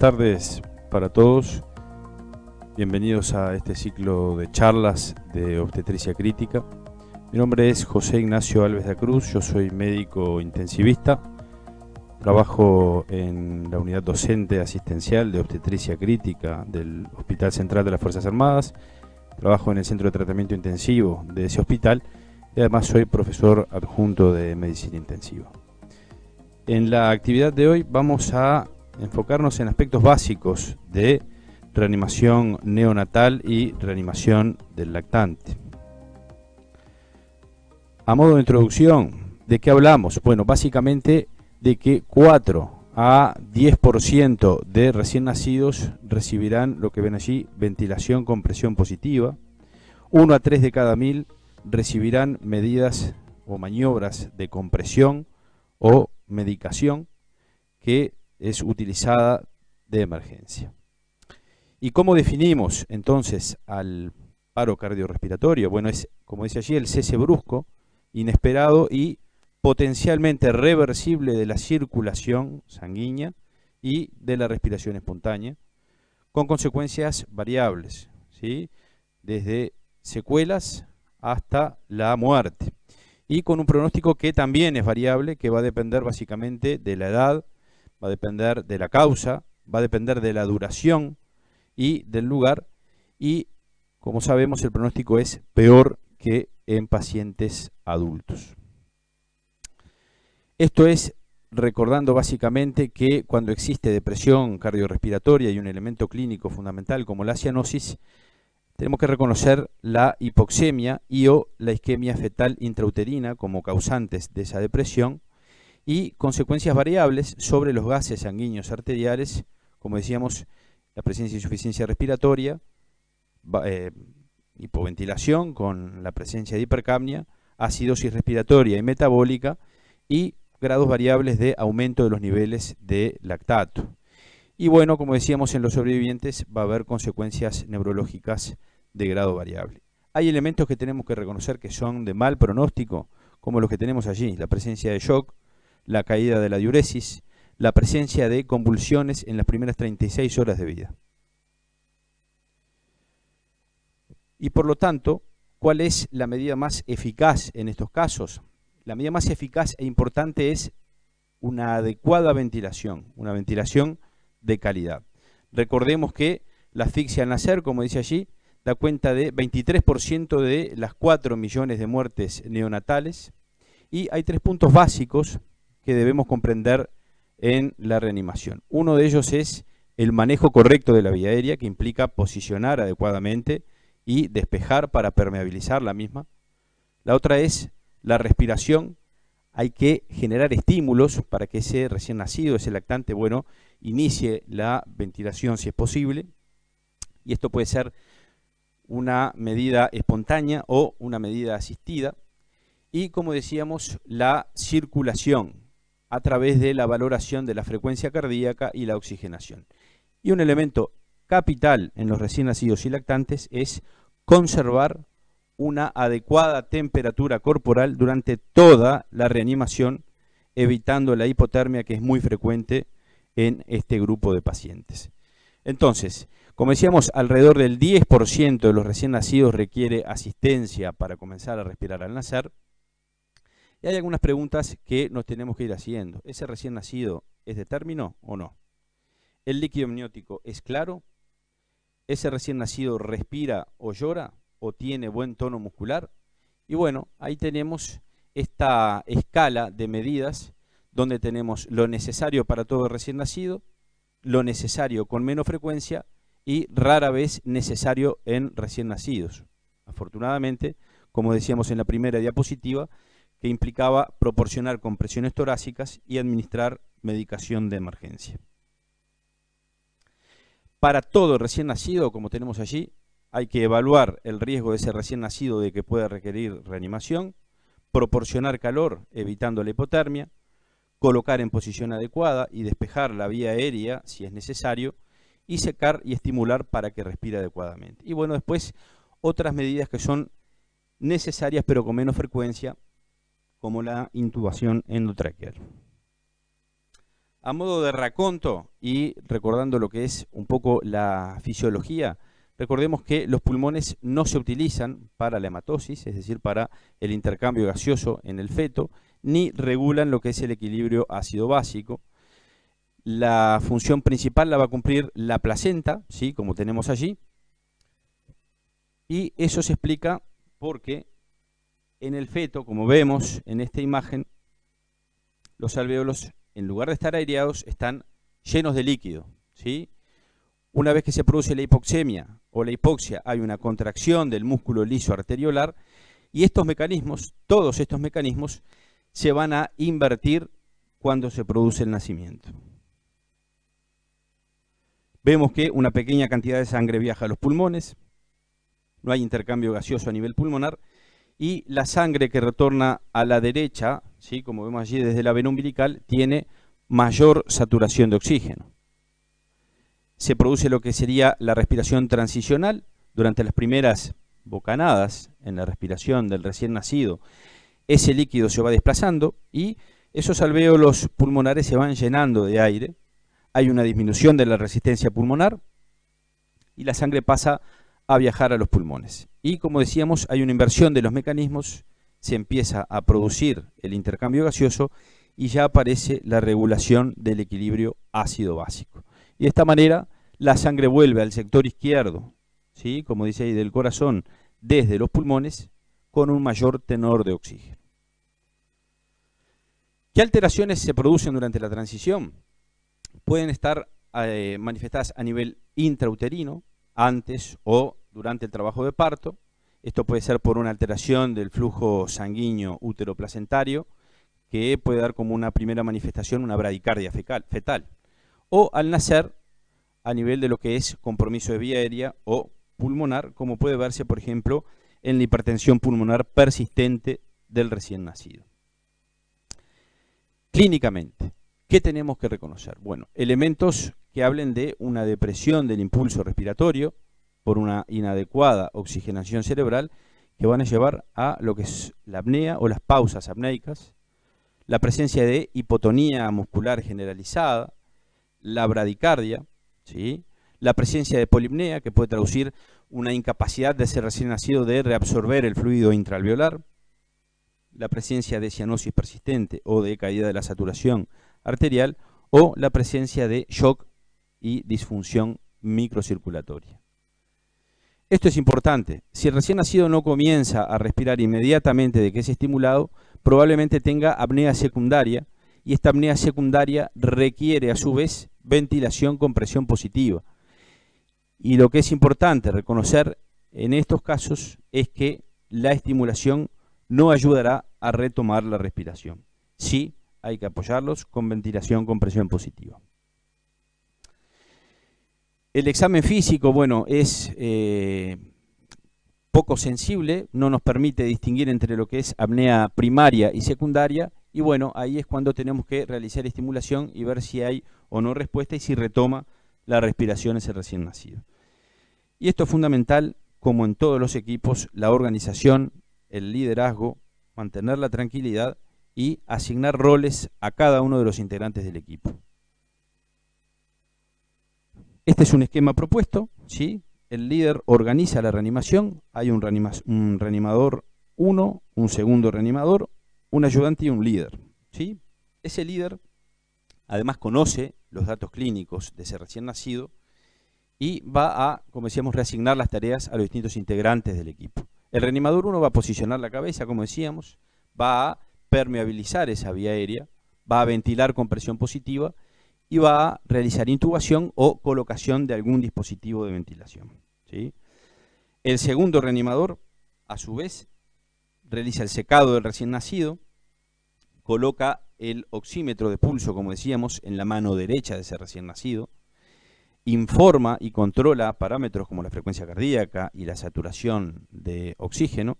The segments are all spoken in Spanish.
tardes para todos. Bienvenidos a este ciclo de charlas de obstetricia crítica. Mi nombre es José Ignacio Alves da Cruz, yo soy médico intensivista. Trabajo en la unidad docente asistencial de obstetricia crítica del Hospital Central de las Fuerzas Armadas. Trabajo en el centro de tratamiento intensivo de ese hospital y además soy profesor adjunto de medicina intensiva. En la actividad de hoy vamos a enfocarnos en aspectos básicos de reanimación neonatal y reanimación del lactante. A modo de introducción, ¿de qué hablamos? Bueno, básicamente de que 4 a 10% de recién nacidos recibirán lo que ven allí, ventilación con presión positiva. 1 a 3 de cada 1000 recibirán medidas o maniobras de compresión o medicación que es utilizada de emergencia. ¿Y cómo definimos entonces al paro cardiorrespiratorio? Bueno, es, como dice allí, el cese brusco, inesperado y potencialmente reversible de la circulación sanguínea y de la respiración espontánea, con consecuencias variables, ¿sí? Desde secuelas hasta la muerte, y con un pronóstico que también es variable, que va a depender básicamente de la edad, va a depender de la causa, va a depender de la duración y del lugar, y como sabemos el pronóstico es peor que en pacientes adultos. Esto es recordando básicamente que cuando existe depresión cardiorrespiratoria y un elemento clínico fundamental como la cianosis, tenemos que reconocer la hipoxemia y o la isquemia fetal intrauterina como causantes de esa depresión y consecuencias variables sobre los gases sanguíneos arteriales, como decíamos, la presencia de insuficiencia respiratoria, hipoventilación con la presencia de hipercapnia, acidosis respiratoria y metabólica y grados variables de aumento de los niveles de lactato. Y bueno, como decíamos, en los sobrevivientes va a haber consecuencias neurológicas de grado variable. Hay elementos que tenemos que reconocer que son de mal pronóstico, como los que tenemos allí, la presencia de shock, la caída de la diuresis, la presencia de convulsiones en las primeras 36 horas de vida. Y por lo tanto, ¿cuál es la medida más eficaz en estos casos? La medida más eficaz e importante es una adecuada ventilación, una ventilación de calidad. Recordemos que la asfixia al nacer, como dice allí, da cuenta de 23% de las 4 millones de muertes neonatales, y hay 3 puntos básicos que debemos comprender en la reanimación. Uno de ellos es el manejo correcto de la vía aérea, que implica posicionar adecuadamente y despejar para permeabilizar la misma. La otra es la respiración. Hay que generar estímulos para que ese recién nacido, ese lactante, bueno, inicie la ventilación si es posible. Y esto puede ser una medida espontánea o una medida asistida. Y como decíamos, la circulación a través de la valoración de la frecuencia cardíaca y la oxigenación. Y un elemento capital en los recién nacidos y lactantes es conservar una adecuada temperatura corporal durante toda la reanimación, evitando la hipotermia, que es muy frecuente en este grupo de pacientes. Entonces, como decíamos, alrededor del 10% de los recién nacidos requiere asistencia para comenzar a respirar al nacer. Y hay algunas preguntas que nos tenemos que ir haciendo. ¿Ese recién nacido es de término o no? ¿El líquido amniótico es claro? ¿Ese recién nacido respira o llora o tiene buen tono muscular? Y bueno, ahí tenemos esta escala de medidas donde tenemos lo necesario para todo recién nacido, lo necesario con menos frecuencia y rara vez necesario en recién nacidos. Afortunadamente, como decíamos en la primera diapositiva, que implicaba proporcionar compresiones torácicas y administrar medicación de emergencia. Para todo recién nacido, como tenemos allí, hay que evaluar el riesgo de ese recién nacido de que pueda requerir reanimación, proporcionar calor evitando la hipotermia, colocar en posición adecuada y despejar la vía aérea si es necesario, y secar y estimular para que respire adecuadamente. Y bueno, después otras medidas que son necesarias pero con menos frecuencia, como la intubación endotraqueal. A modo de raconto y recordando lo que es un poco la fisiología, recordemos que los pulmones no se utilizan para la hematosis, es decir, para el intercambio gaseoso en el feto, ni regulan lo que es el equilibrio ácido-básico. La función principal la va a cumplir la placenta, ¿sí? Como tenemos allí, y eso se explica porque en el feto, como vemos en esta imagen, los alvéolos, en lugar de estar aireados, están llenos de líquido, ¿sí? Una vez que se produce la hipoxemia o la hipoxia, hay una contracción del músculo liso arteriolar y estos mecanismos, todos estos mecanismos, se van a invertir cuando se produce el nacimiento. Vemos que una pequeña cantidad de sangre viaja a los pulmones, no hay intercambio gaseoso a nivel pulmonar, y la sangre que retorna a la derecha, ¿sí? Como vemos allí desde la vena umbilical, tiene mayor saturación de oxígeno. Se produce lo que sería la respiración transicional durante las primeras bocanadas en la respiración del recién nacido. Ese líquido se va desplazando y esos alvéolos pulmonares se van llenando de aire. Hay una disminución de la resistencia pulmonar y la sangre pasa a viajar a los pulmones. Y como decíamos, hay una inversión de los mecanismos, se empieza a producir el intercambio gaseoso y ya aparece la regulación del equilibrio ácido-básico. Y de esta manera la sangre vuelve al sector izquierdo, ¿sí? Como dice ahí, del corazón, desde los pulmones, con un mayor tenor de oxígeno. ¿Qué alteraciones se producen durante la transición? Pueden estar manifestadas a nivel intrauterino, antes o durante el trabajo de parto. Esto puede ser por una alteración del flujo sanguíneo útero-placentario, que puede dar como una primera manifestación una bradicardia fetal. O al nacer, a nivel de lo que es compromiso de vía aérea o pulmonar, como puede verse, por ejemplo, en la hipertensión pulmonar persistente del recién nacido. Clínicamente, ¿qué tenemos que reconocer? Bueno, elementos que hablen de una depresión del impulso respiratorio por una inadecuada oxigenación cerebral que van a llevar a lo que es la apnea o las pausas apneicas, la presencia de hipotonía muscular generalizada, la bradicardia, ¿sí? La presencia de polipnea, que puede traducir una incapacidad de ese recién nacido de reabsorber el fluido intraalveolar, la presencia de cianosis persistente o de caída de la saturación arterial, o la presencia de shock y disfunción microcirculatoria. Esto es importante. Si el recién nacido no comienza a respirar inmediatamente de que es estimulado, probablemente tenga apnea secundaria, y esta apnea secundaria requiere a su vez ventilación con presión positiva. Y lo que es importante reconocer en estos casos es que la estimulación no ayudará a retomar la respiración. Sí, hay que apoyarlos con ventilación con presión positiva. El examen físico, bueno, es poco sensible, no nos permite distinguir entre lo que es apnea primaria y secundaria, y bueno, ahí es cuando tenemos que realizar estimulación y ver si hay o no respuesta y si retoma la respiración ese recién nacido. Y esto es fundamental, como en todos los equipos, la organización, el liderazgo, mantener la tranquilidad y asignar roles a cada uno de los integrantes del equipo. Este es un esquema propuesto, ¿sí? El líder organiza la reanimación, hay un reanimador 1, un segundo reanimador, un ayudante y un líder, ¿sí? Ese líder además conoce los datos clínicos de ese recién nacido y va a, como decíamos, reasignar las tareas a los distintos integrantes del equipo. El reanimador 1 va a posicionar la cabeza, como decíamos, va a permeabilizar esa vía aérea, va a ventilar con presión positiva y va a realizar intubación o colocación de algún dispositivo de ventilación, ¿sí? El segundo reanimador, a su vez, realiza el secado del recién nacido, coloca el oxímetro de pulso, como decíamos, en la mano derecha de ese recién nacido, informa y controla parámetros como la frecuencia cardíaca y la saturación de oxígeno,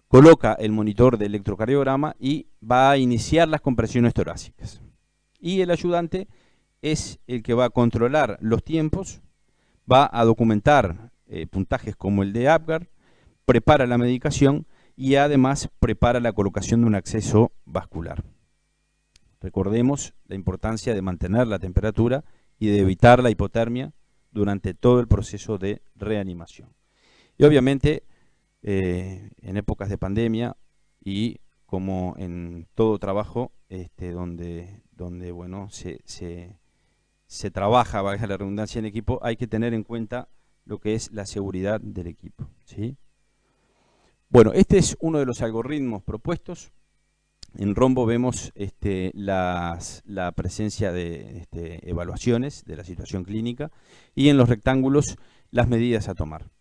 coloca el monitor de electrocardiograma y va a iniciar las compresiones torácicas. Y el ayudante es el que va a controlar los tiempos, va a documentar puntajes como el de Apgar, prepara la medicación y además prepara la colocación de un acceso vascular. Recordemos la importancia de mantener la temperatura y de evitar la hipotermia durante todo el proceso de reanimación. Y obviamente, en épocas de pandemia y como en todo trabajo donde bueno, se trabaja, valga la redundancia, en equipo, hay que tener en cuenta lo que es la seguridad del equipo, ¿sí? Bueno, este es uno de los algoritmos propuestos. En rombo vemos la presencia de evaluaciones de la situación clínica y en los rectángulos las medidas a tomar.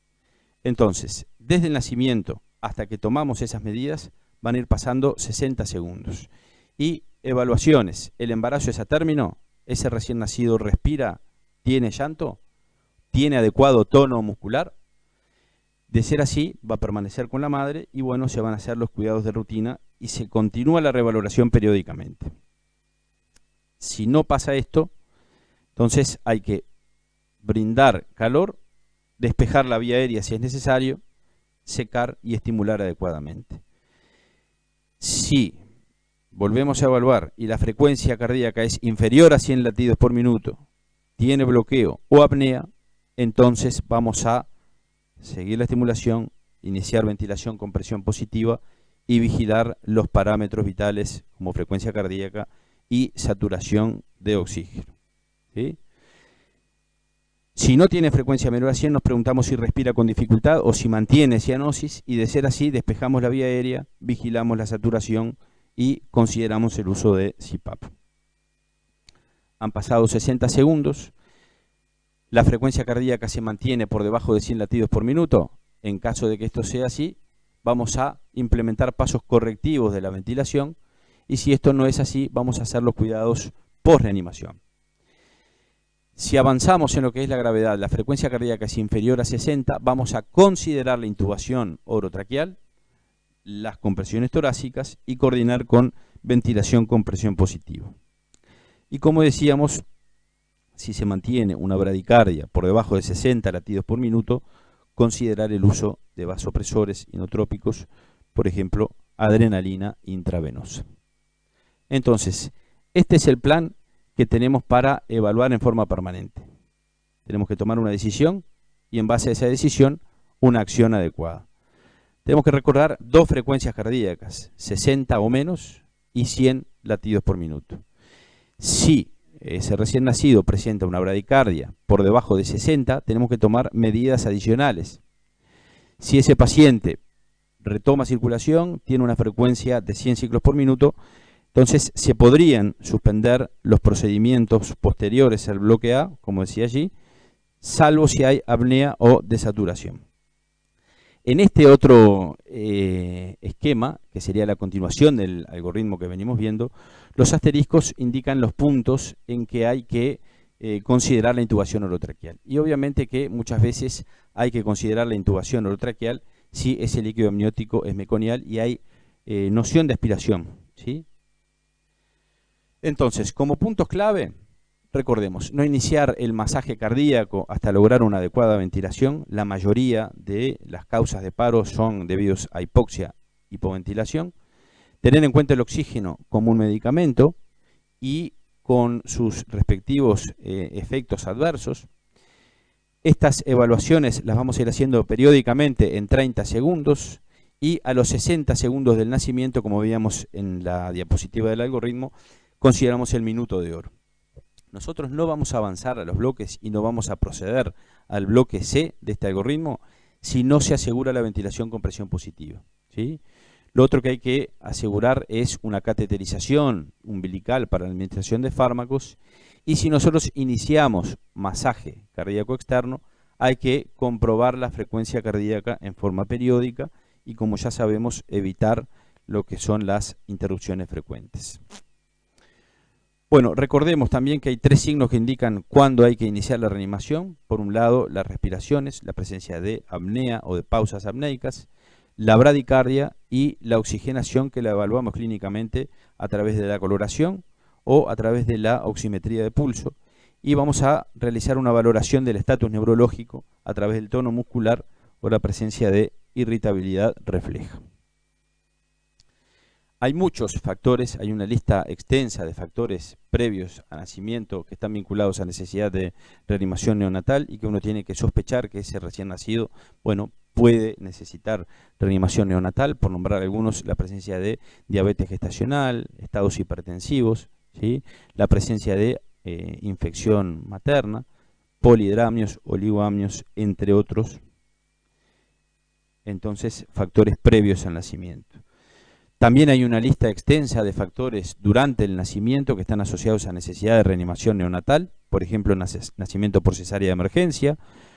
Entonces, desde el nacimiento hasta que tomamos esas medidas van a ir pasando 60 segundos. Y evaluaciones, ¿el embarazo es a término? ¿Ese recién nacido respira? ¿Tiene llanto? ¿Tiene adecuado tono muscular? De ser así, va a permanecer con la madre y bueno, se van a hacer los cuidados de rutina y se continúa la revaloración periódicamente. Si no pasa esto, entonces hay que brindar calor, despejar la vía aérea si es necesario, secar y estimular adecuadamente. Si volvemos a evaluar y la frecuencia cardíaca es inferior a 100 latidos por minuto, tiene bloqueo o apnea, entonces vamos a seguir la estimulación, iniciar ventilación con presión positiva y vigilar los parámetros vitales como frecuencia cardíaca y saturación de oxígeno, ¿sí? Si no tiene frecuencia menor a 100, nos preguntamos si respira con dificultad o si mantiene cianosis, y de ser así, despejamos la vía aérea, vigilamos la saturación y consideramos el uso de CPAP. Han pasado 60 segundos, la frecuencia cardíaca se mantiene por debajo de 100 latidos por minuto. En caso de que esto sea así, vamos a implementar pasos correctivos de la ventilación, y si esto no es así, vamos a hacer los cuidados post-reanimación. Si avanzamos en lo que es la gravedad, la frecuencia cardíaca es inferior a 60, vamos a considerar la intubación orotraqueal, las compresiones torácicas y coordinar con ventilación con presión positiva. Y como decíamos, si se mantiene una bradicardia por debajo de 60 latidos por minuto, considerar el uso de vasopresores inotrópicos, por ejemplo, adrenalina intravenosa. Entonces, este es el plan que tenemos para evaluar en forma permanente. Tenemos que tomar una decisión y en base a esa decisión, una acción adecuada. Tenemos que recordar dos frecuencias cardíacas, 60 o menos y 100 latidos por minuto. Si ese recién nacido presenta una bradicardia por debajo de 60, tenemos que tomar medidas adicionales. Si ese paciente retoma circulación, tiene una frecuencia de 100 ciclos por minuto, entonces se podrían suspender los procedimientos posteriores al bloque A, como decía allí, salvo si hay apnea o desaturación. En este otro esquema, que sería la continuación del algoritmo que venimos viendo, los asteriscos indican los puntos en que hay que considerar la intubación orotraqueal. Y obviamente que muchas veces hay que considerar la intubación orotraqueal si ese líquido amniótico es meconial y hay noción de aspiración, ¿sí? Entonces, como puntos clave, recordemos, no iniciar el masaje cardíaco hasta lograr una adecuada ventilación. La mayoría de las causas de paro son debidos a hipoxia, hipoventilación. Tener en cuenta el oxígeno como un medicamento y con sus respectivos efectos adversos. Estas evaluaciones las vamos a ir haciendo periódicamente en 30 segundos y a los 60 segundos del nacimiento, como veíamos en la diapositiva del algoritmo, consideramos el minuto de oro. Nosotros no vamos a avanzar a los bloques y no vamos a proceder al bloque C de este algoritmo si no se asegura la ventilación con presión positiva, ¿sí? Lo otro que hay que asegurar es una cateterización umbilical para la administración de fármacos, y si nosotros iniciamos masaje cardíaco externo, hay que comprobar la frecuencia cardíaca en forma periódica y, como ya sabemos, evitar lo que son las interrupciones frecuentes. Bueno, recordemos también que hay tres signos que indican cuándo hay que iniciar la reanimación. Por un lado, las respiraciones, la presencia de apnea o de pausas apnéicas, la bradicardia y la oxigenación, que la evaluamos clínicamente a través de la coloración o a través de la oximetría de pulso. Y vamos a realizar una valoración del estatus neurológico a través del tono muscular o la presencia de irritabilidad refleja. Hay muchos factores, hay una lista extensa de factores previos a nacimiento que están vinculados a necesidad de reanimación neonatal y que uno tiene que sospechar que ese recién nacido, bueno, puede necesitar reanimación neonatal, por nombrar algunos, la presencia de diabetes gestacional, estados hipertensivos, ¿sí? La presencia de infección materna, polidramios, oligoamios, entre otros. Entonces, factores previos al nacimiento. También hay una lista extensa de factores durante el nacimiento que están asociados a necesidad de reanimación neonatal, por ejemplo, nacimiento por cesárea de emergencia,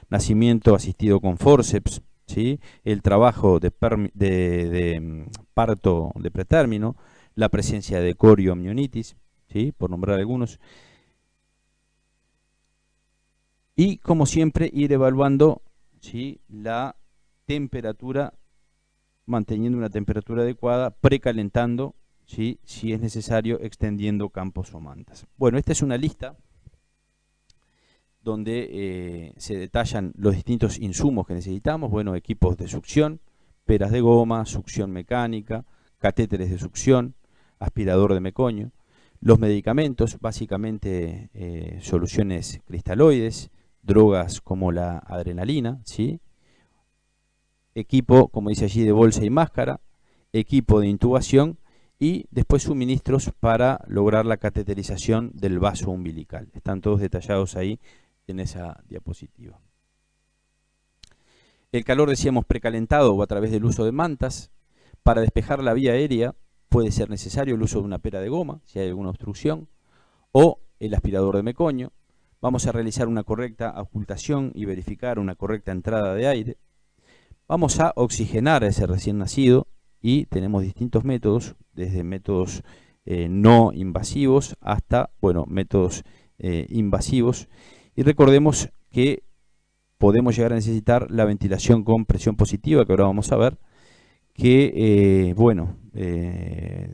nacimiento asistido con fórceps, ¿sí? El trabajo de parto de pretérmino, la presencia de corioamnionitis, ¿sí? Por nombrar algunos. Y como siempre ir evaluando, ¿sí?, la temperatura, manteniendo una temperatura adecuada, precalentando, ¿sí?, si es necesario, extendiendo campos o mantas. Bueno, esta es una lista donde se detallan los distintos insumos que necesitamos. Bueno, equipos de succión, peras de goma, succión mecánica, catéteres de succión, aspirador de meconio. Los medicamentos, básicamente soluciones cristaloides, drogas como la adrenalina, ¿sí? Equipo, como dice allí, de bolsa y máscara, equipo de intubación y después suministros para lograr la cateterización del vaso umbilical. Están todos detallados ahí en esa diapositiva. El calor, decíamos, precalentado o a través del uso de mantas. Para despejar la vía aérea puede ser necesario el uso de una pera de goma, si hay alguna obstrucción, o el aspirador de meconio. Vamos a realizar una correcta ocultación y verificar una correcta entrada de aire. Vamos a oxigenar a ese recién nacido y tenemos distintos métodos, desde métodos no invasivos hasta, bueno, métodos invasivos. Y recordemos que podemos llegar a necesitar la ventilación con presión positiva, que ahora vamos a ver, que,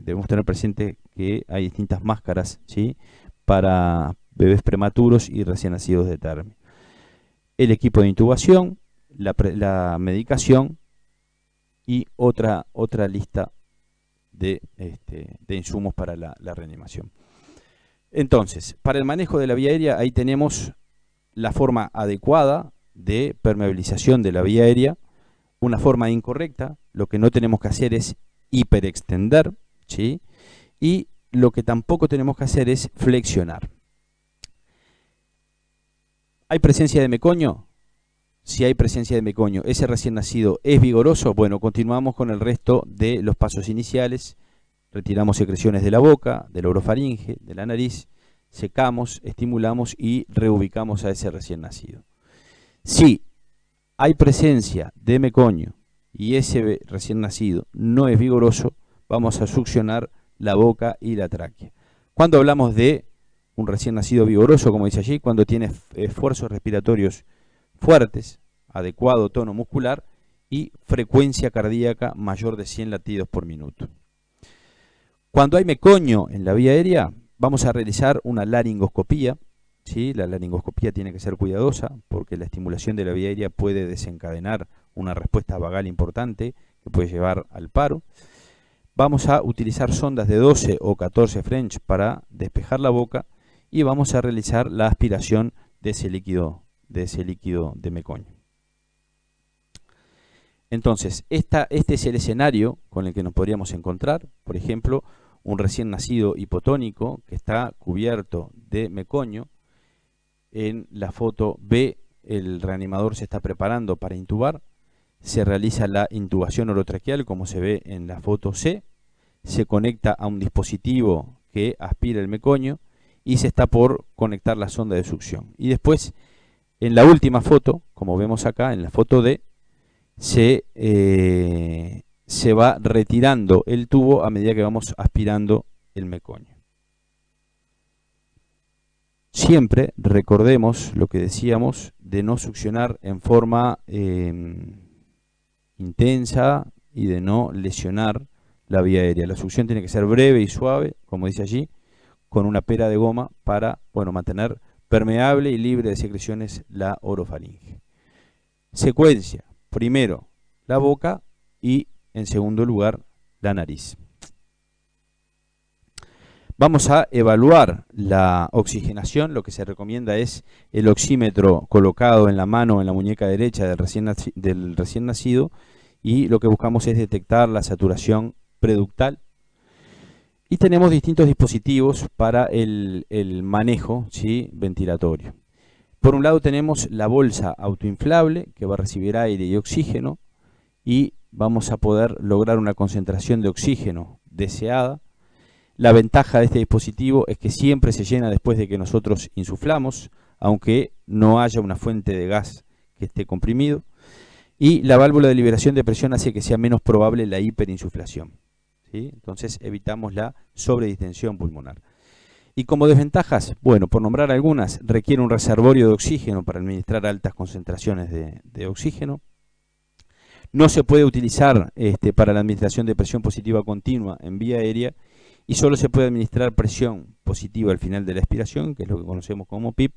debemos tener presente que hay distintas máscaras, ¿sí?, para bebés prematuros y recién nacidos de término. El equipo de intubación, la medicación y otra lista de insumos para la reanimación. Entonces, para el manejo de la vía aérea, ahí tenemos la forma adecuada de permeabilización de la vía aérea, una forma incorrecta. Lo que no tenemos que hacer es hiperextender, ¿sí?, y lo que tampoco tenemos que hacer es flexionar. ¿Hay presencia de meconio? Si hay presencia de meconio, ese recién nacido es vigoroso, bueno, continuamos con el resto de los pasos iniciales. Retiramos secreciones de la boca, de la orofaringe, de la nariz, secamos, estimulamos y reubicamos a ese recién nacido. Si hay presencia de meconio y ese recién nacido no es vigoroso, vamos a succionar la boca y la tráquea. Cuando hablamos de un recién nacido vigoroso, como dice allí, cuando tiene esfuerzos respiratorios fuertes, adecuado tono muscular y frecuencia cardíaca mayor de 100 latidos por minuto. Cuando hay meconio en la vía aérea, vamos a realizar una laringoscopía, ¿sí? La laringoscopía tiene que ser cuidadosa porque la estimulación de la vía aérea puede desencadenar una respuesta vagal importante que puede llevar al paro. Vamos a utilizar sondas de 12 o 14 French para despejar la boca y vamos a realizar la aspiración de ese líquido de meconio. Entonces, este es el escenario con el que nos podríamos encontrar. Por ejemplo, un recién nacido hipotónico que está cubierto de meconio. En la foto B, el reanimador se está preparando para intubar. Se realiza la intubación orotraqueal, como se ve en la foto C. Se conecta a un dispositivo que aspira el meconio y se está por conectar la sonda de succión. Y después, en la última foto, como vemos acá, en la foto D, se va retirando el tubo a medida que vamos aspirando el meconio. Siempre recordemos lo que decíamos de no succionar en forma intensa y de no lesionar la vía aérea. La succión tiene que ser breve y suave, como dice allí, con una pera de goma para, bueno, mantener permeable y libre de secreciones la orofaringe. Secuencia: primero la boca y en segundo lugar la nariz. Vamos a evaluar la oxigenación. Lo que se recomienda es el oxímetro colocado en la mano o en la muñeca derecha del recién nacido, y lo que buscamos es detectar la saturación preductal. Y tenemos distintos dispositivos para el manejo, ¿sí?, ventilatorio. Por un lado tenemos la bolsa autoinflable, que va a recibir aire y oxígeno, y vamos a poder lograr una concentración de oxígeno deseada. La ventaja de este dispositivo es que siempre se llena después de que nosotros insuflamos, aunque no haya una fuente de gas que esté comprimido. Y la válvula de liberación de presión hace que sea menos probable la hiperinsuflación, ¿sí? Entonces evitamos la sobredistensión pulmonar. Y como desventajas, bueno, por nombrar algunas, requiere un reservorio de oxígeno para administrar altas concentraciones de oxígeno. No se puede utilizar para la administración de presión positiva continua en vía aérea, y solo se puede administrar presión positiva al final de la expiración, que es lo que conocemos como PIP,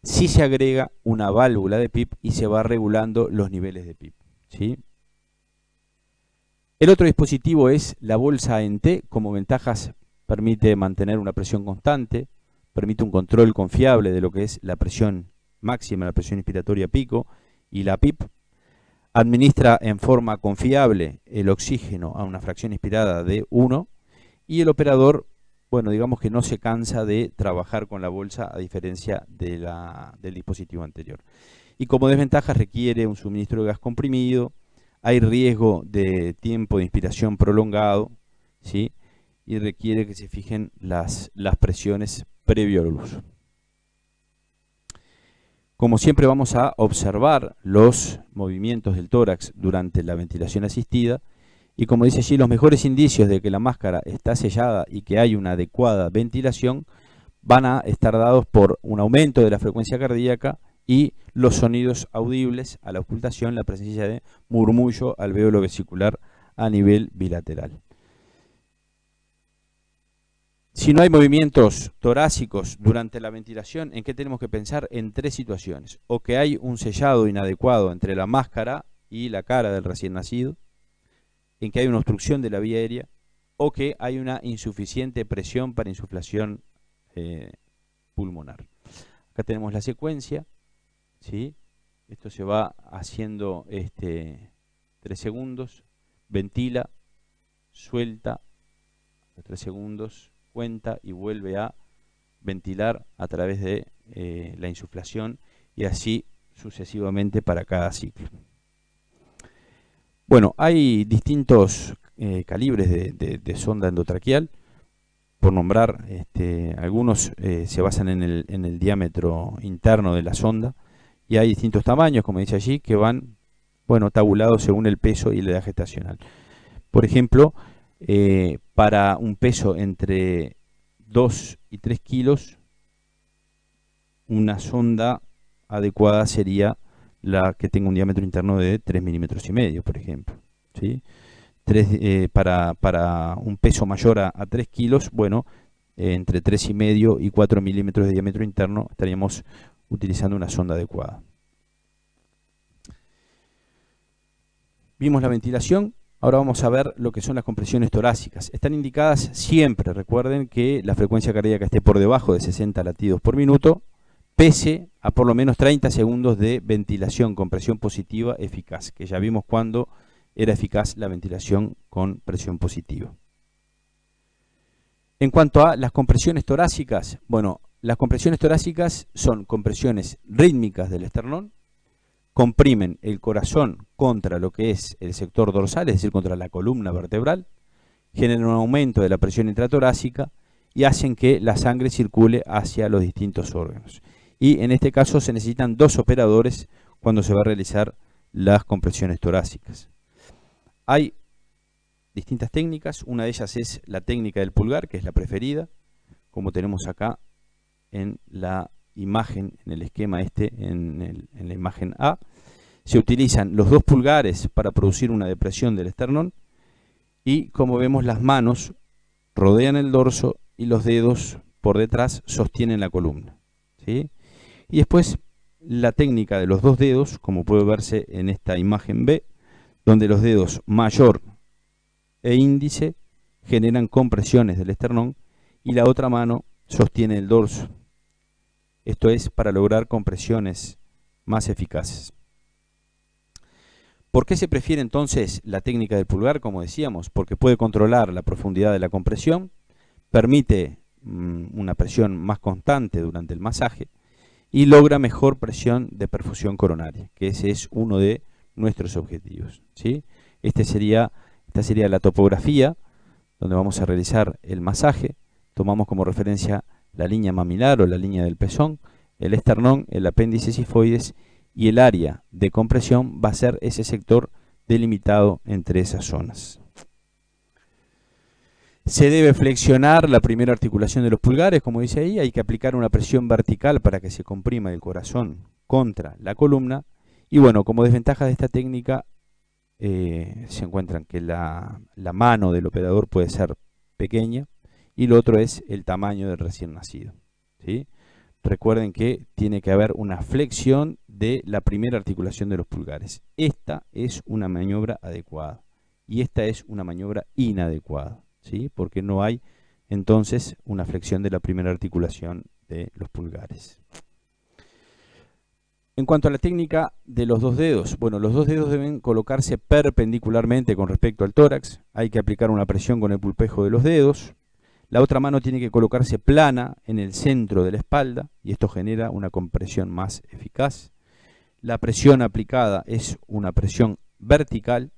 si se agrega una válvula de PIP y se va regulando los niveles de PIP, ¿sí? El otro dispositivo es la bolsa ANT. Como ventajas, permite mantener una presión constante, permite un control confiable de lo que es la presión máxima, la presión inspiratoria pico y la PIP. Administra en forma confiable el oxígeno a una fracción inspirada de 1, y el operador, bueno, digamos que no se cansa de trabajar con la bolsa, a diferencia de del dispositivo anterior. Y como desventaja, requiere un suministro de gas comprimido, hay riesgo de tiempo de inspiración prolongado, ¿sí?, y requiere que se fijen las presiones previo al uso. Como siempre, vamos a observar los movimientos del tórax durante la ventilación asistida. Y como dice allí, los mejores indicios de que la máscara está sellada y que hay una adecuada ventilación van a estar dados por un aumento de la frecuencia cardíaca y los sonidos audibles a la ocultación, la presencia de murmullo alvéolo vesicular a nivel bilateral. Si no hay movimientos torácicos durante la ventilación, ¿en qué tenemos que pensar? En tres situaciones: o que hay un sellado inadecuado entre la máscara y la cara del recién nacido, en que hay una obstrucción de la vía aérea, o que hay una insuficiente presión para insuflación pulmonar. Acá tenemos la secuencia, ¿sí? Esto se va haciendo 3 segundos, ventila, suelta, 3 segundos, cuenta y vuelve a ventilar a través de la insuflación, y así sucesivamente para cada ciclo. Bueno, hay distintos calibres de sonda endotraqueal. Por nombrar algunos, se basan en el diámetro interno de la sonda, y hay distintos tamaños, como dice allí, que van, bueno, tabulados según el peso y la edad gestacional. Por ejemplo, para un peso entre 2 y 3 kilos, una sonda adecuada sería la que tenga un diámetro interno de 3,5 milímetros, por ejemplo, ¿sí? Para un peso mayor a 3 kilos, bueno, entre 3,5 y 4 milímetros de diámetro interno estaríamos utilizando una sonda adecuada. Vimos la ventilación. Ahora vamos a ver lo que son las compresiones torácicas. Están indicadas siempre, recuerden, que la frecuencia cardíaca esté por debajo de 60 latidos por minuto, pese a por lo menos 30 segundos de ventilación con presión positiva eficaz, que ya vimos cuando era eficaz la ventilación con presión positiva. En cuanto a las compresiones torácicas, bueno, las compresiones torácicas son compresiones rítmicas del esternón, comprimen el corazón contra lo que es el sector dorsal, es decir, contra la columna vertebral, generan un aumento de la presión intratorácica y hacen que la sangre circule hacia los distintos órganos. Y en este caso se necesitan 2 operadores cuando se va a realizar las compresiones torácicas. Hay distintas técnicas. Una de ellas es la técnica del pulgar, que es la preferida, como tenemos acá en la imagen, en el esquema en la imagen A. Se utilizan los 2 pulgares para producir una depresión del esternón, y como vemos, las manos rodean el dorso y los dedos por detrás sostienen la columna, ¿sí? Y después la técnica de los 2 dedos, como puede verse en esta imagen B, donde los dedos mayor e índice generan compresiones del esternón, y la otra mano sostiene el dorso. Esto es para lograr compresiones más eficaces. ¿Por qué se prefiere entonces la técnica del pulgar? Como decíamos, porque puede controlar la profundidad de la compresión, permite una presión más constante durante el masaje y logra mejor presión de perfusión coronaria, que ese es uno de nuestros objetivos, ¿sí? Esta sería la topografía donde vamos a realizar el masaje. Tomamos como referencia la línea mamilar o la línea del pezón, el esternón, el apéndice sifoides, y el área de compresión va a ser ese sector delimitado entre esas zonas. Se debe flexionar la primera articulación de los pulgares, como dice ahí. Hay que aplicar una presión vertical para que se comprima el corazón contra la columna. Y bueno, como desventaja de esta técnica se encuentran que la mano del operador puede ser pequeña y lo otro es el tamaño del recién nacido, ¿sí? Recuerden que tiene que haber una flexión de la primera articulación de los pulgares. Esta es una maniobra adecuada y esta es una maniobra inadecuada, ¿sí? Porque no hay entonces una flexión de la primera articulación de los pulgares. En cuanto a la técnica de los dos dedos, bueno, los dos dedos deben colocarse perpendicularmente con respecto al tórax. Hay que aplicar una presión con el pulpejo de los dedos. La otra mano tiene que colocarse plana en el centro de la espalda y esto genera una compresión más eficaz. La presión aplicada es una presión vertical.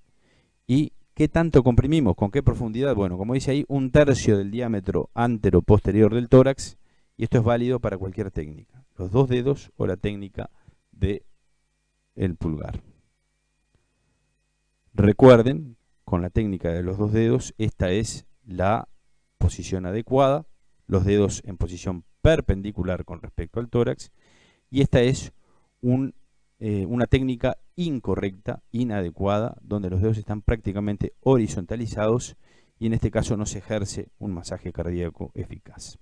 ¿Y qué tanto comprimimos? ¿Con qué profundidad? Bueno, como dice ahí, 1/3 del diámetro antero-posterior del tórax, y esto es válido para cualquier técnica, los dos dedos o la técnica del pulgar. Recuerden, con la técnica de los dos dedos, esta es la posición adecuada, los dedos en posición perpendicular con respecto al tórax, y esta es una técnica incorrecta, inadecuada, donde los dedos están prácticamente horizontalizados y en este caso no se ejerce un masaje cardíaco eficaz.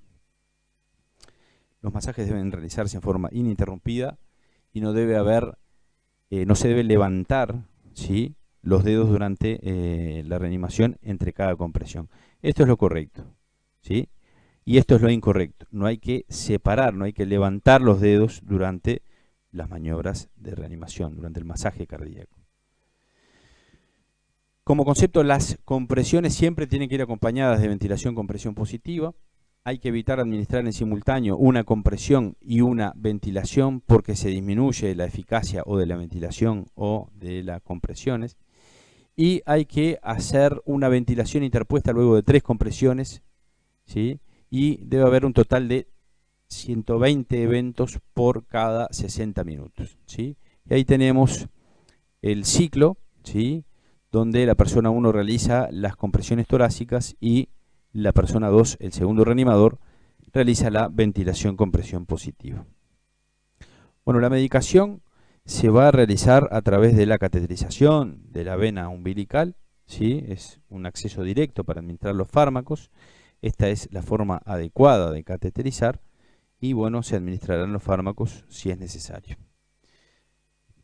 Los masajes deben realizarse en forma ininterrumpida y no se debe levantar, ¿sí?, los dedos durante la reanimación entre cada compresión. Esto es lo correcto, ¿sí? Y esto es lo incorrecto. No hay que separar, no hay que levantar los dedos durante las maniobras de reanimación, durante el masaje cardíaco. Como concepto, las compresiones siempre tienen que ir acompañadas de ventilación con presión positiva. Hay que evitar administrar en simultáneo una compresión y una ventilación porque se disminuye la eficacia o de la ventilación o de las compresiones. Y hay que hacer una ventilación interpuesta luego de 3 compresiones, ¿sí? Y debe haber un total de 120 eventos por cada 60 minutos, ¿sí? Y ahí tenemos el ciclo, ¿sí?, donde la persona 1 realiza las compresiones torácicas y la persona 2, el segundo reanimador, realiza la ventilación con presión positiva. Bueno, la medicación se va a realizar a través de la cateterización de la vena umbilical, ¿sí? Es un acceso directo para administrar los fármacos. Esta es la forma adecuada de cateterizar y bueno, se administrarán los fármacos si es necesario.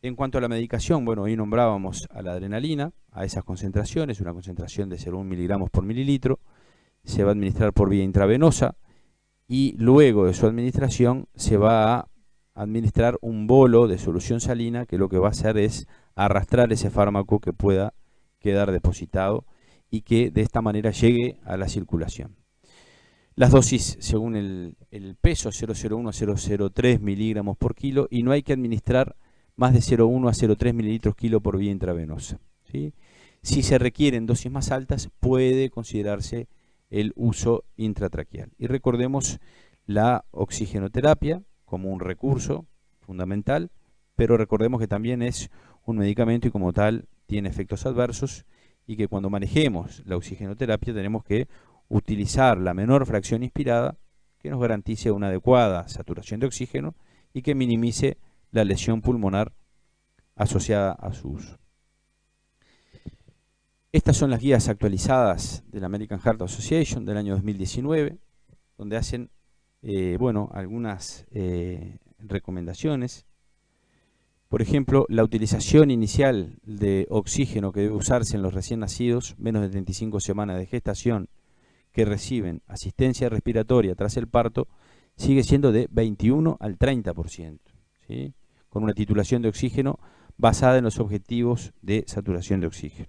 En cuanto a la medicación, bueno, hoy nombrábamos a la adrenalina, a esas concentraciones, una concentración de 0,1 miligramos por mililitro, se va a administrar por vía intravenosa y luego de su administración se va a administrar un bolo de solución salina que lo que va a hacer es arrastrar ese fármaco que pueda quedar depositado y que de esta manera llegue a la circulación. Las dosis según el peso, 0,01 a 0,03 miligramos por kilo, y no hay que administrar más de 0,1 a 0,3 mililitros kilo por vía intravenosa, ¿sí? Si se requieren dosis más altas, puede considerarse el uso intratraqueal. Y recordemos la oxigenoterapia como un recurso fundamental, pero recordemos que también es un medicamento y como tal tiene efectos adversos y que cuando manejemos la oxigenoterapia tenemos que utilizar la menor fracción inspirada que nos garantice una adecuada saturación de oxígeno y que minimice la lesión pulmonar asociada a su uso. Estas son las guías actualizadas de la American Heart Association del año 2019, donde hacen algunas recomendaciones. Por ejemplo, la utilización inicial de oxígeno que debe usarse en los recién nacidos, menos de 35 semanas de gestación, que reciben asistencia respiratoria tras el parto sigue siendo de 21 al 30%, ¿sí? Con una titulación de oxígeno basada en los objetivos de saturación de oxígeno.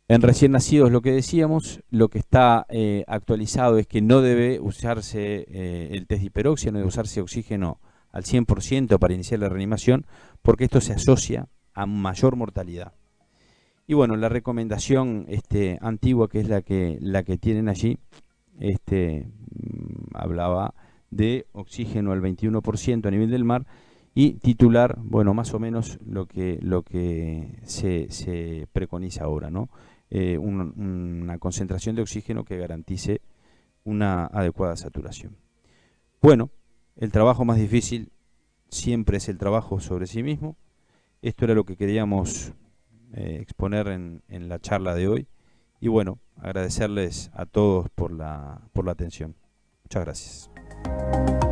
En recién nacidos, lo que decíamos, lo que está actualizado es que no debe usarse el test de hiperoxia, no debe usarse oxígeno al 100% para iniciar la reanimación, porque esto se asocia a mayor mortalidad. Y bueno, la recomendación antigua, que es la que tienen allí, hablaba de oxígeno al 21% a nivel del mar y titular, bueno, más o menos lo que se preconiza ahora, ¿no? Una concentración de oxígeno que garantice una adecuada saturación. Bueno, el trabajo más difícil siempre es el trabajo sobre sí mismo. Esto era lo que queríamos exponer en la charla de hoy. Y bueno, agradecerles a todos por la atención. Muchas gracias.